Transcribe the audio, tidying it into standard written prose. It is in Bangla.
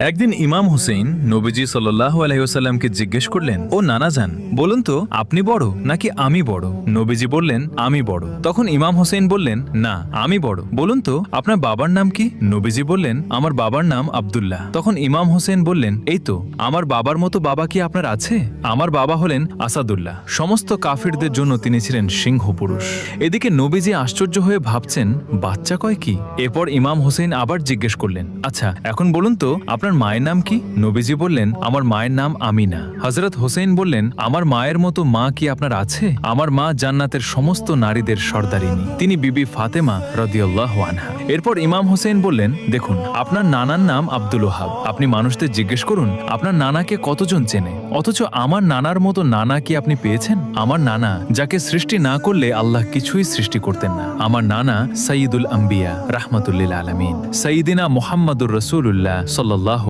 একদিন ইমাম হুসেইন নবীজি সাল্লাল্লাহু আলাইহি ওয়াসাল্লামকে জিজ্ঞেস করলেন, ও নানা যান, বলুন তো আপনি বড় নাকি আমি বড়? নবীজি বললেন, আমি বড়। তখন ইমাম হুসেইন বললেন, না আমি বড়। বলুন তো আপনার বাবার নাম কি? নবীজি বললেন, আমার বাবার নাম আব্দুল্লাহ। তখন ইমাম হুসেইন বললেন, এই তো, আমার বাবার মতো বাবা কি আপনার আছে? আমার বাবা হলেন আসাদুল্লাহ। সমস্ত কাফিরদের জন্য তিনি ছিলেন সিংহ পুরুষ। এদিকে নবীজি আশ্চর্য হয়ে ভাবছেন, বাচ্চা কয় কি? এরপর ইমাম হুসেইন আবার জিজ্ঞেস করলেন, আচ্ছা এখন বলুন তো আপনার মায়ের নাম কি? নবীজি বললেন, আমার মায়ের নাম আমিনা। হযরত হোসেন বললেন, আমার মায়ের মতো মা কি আপনার আছে? আমার মা জান্নাতের সমস্ত নারীদের সর্দারিনী, তিনি বিবি ফাতেমা রাদিয়াল্লাহু আনহা। এরপর ইমাম হোসেন বললেন, দেখুন আপনার নানার নাম আব্দুল ওহাব। আপনি মানুষদের জিজ্ঞেস করুন আপনার নানাকে কতজন চেনে, অথচ আমার নানার মতো নানা কি আপনি পেয়েছেন? আমার নানা, যাকে সৃষ্টি না করলে আল্লাহ কিছুই সৃষ্টি করতেন না। আমার নানা সাইয়্যিদুল আম্বিয়া রাহমাতুল লিল আলামিন, সাইয়্যিদিনা মুহাম্মাদুর রাসূলুল্লাহ সাল্লাল্লাহু